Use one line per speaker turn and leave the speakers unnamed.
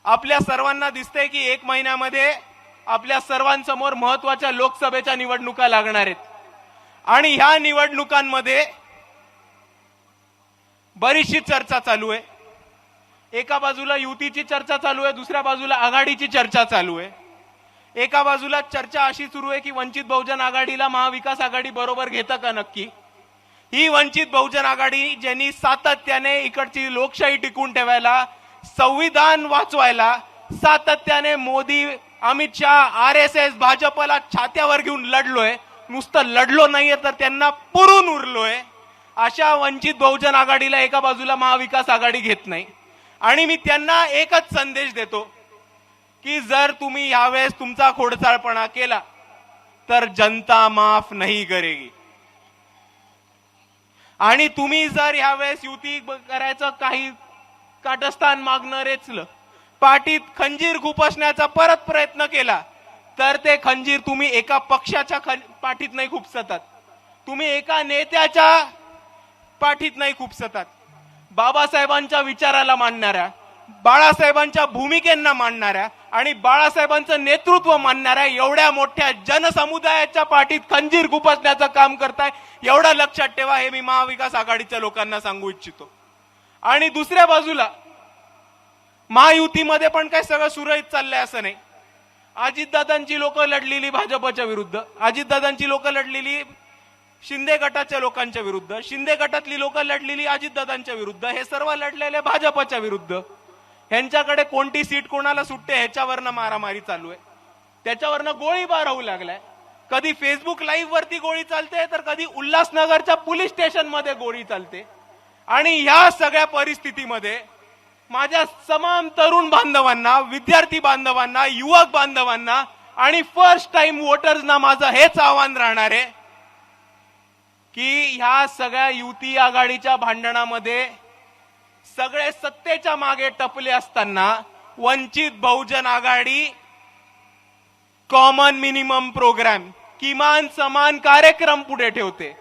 आपल्या सर्वांना दिसतंय की 1 महिन्यामध्ये आपल्या सर्वांसमोर महत्त्वाच्या लोकसभेच्या निवडणुका लागणार आहेत आणि ह्या निवडणुकांमध्ये बरीचशी चर्चा चालू आहे। एका बाजूला युतीची चर्चा चालू आहे, दुसऱ्या बाजूला आघाडीची चर्चा चालू आहे। एका बाजूला चर्चा अशी सुरू आहे की वंचित बहुजन आघाडीला महाविकास आघाडी बरोबर घेतं का नक्की। ही वंचित बहुजन आघाडी ज्यांनी सातत्याने इकडची लोकशाही टिकून ठेवायला, संविधान वाचवायला सातत्याने मोदी, अमित शाह, आरएसएस, भाजपला छात्यावर घेऊन लढलोय, नुसतं लढलो नाहीये तर त्यांना पुरून उरलोय, अशा वंचित बहुजन आघाडीला एका बाजूला महाविकास आघाडी घेत नाही। आणि मी त्यांना एकच संदेश देतो की जर तुम्ही यावेळेस तुमचा खोडसाळपणा केला तर जनता माफ नहीं करेगी। आणि तुम्ही जर यावेळेस युती करायचं काही काटस्थान मागणं रेचलं, पाठीत खंजीर खुपसण्याचा परत प्रयत्न केला तर ते खंजीर तुम्ही एका पक्षाच्या पाठीत नाही खुपसतात, तुम्ही एका नेत्याच्या पाठीत नाही खुपसतात। बाबासाहेबांच्या विचाराला मानणाऱ्या, बाळासाहेबांच्या भूमिकेंना मानणाऱ्या आणि बाळासाहेबांचं नेतृत्व मानणाऱ्या एवढ्या मोठ्या जनसमुदायाच्या पाठीत खंजीर खुपसण्याचं काम करताय, एवढं लक्षात ठेवा, हे मी महाविकास आघाडीच्या लोकांना सांगू इच्छितो। आणि दुसऱ्या बाजूला महायुतीमध्ये पण काय सगळं सुरळीत चाललंय असं नाही। अजितदादांची लोक लढलेली भाजपच्या विरुद्ध, अजितदादांची लोक लढलेली शिंदे गटाच्या लोकांच्या विरुद्ध, शिंदे गटातली लोक लढलेली अजितदादांच्या विरुद्ध, हे सर्व लढलेले भाजपच्या विरुद्ध। ह्यांच्याकडे कोणती सीट कोणाला सुटते ह्याच्यावरनं मारामारी चालू आहे, त्याच्यावरनं गोळीबार होऊ लागलाय। कधी फेसबुक लाईव्ह वरती गोळी चालते तर कधी उल्हासनगरच्या पोलीस स्टेशन मध्ये गोळी चालते। आणि ह्या सगळ्या परिस्थितीमध्ये माझ्या तमाम तरुण बांधवांना, विद्यार्थी बांधवांना, युवक बांधवांना आणि फर्स्ट टाइम वोटर्सना माझं हेच आव्हान राहणार आहे की ह्या सगळ्या युती आघाडीच्या भांडणामध्ये सगळे सत्तेच्या मागे टपले असताना वंचित बहुजन आघाडी कॉमन मिनिमम प्रोग्राम, किमान समान कार्यक्रम पुढे ठेवते।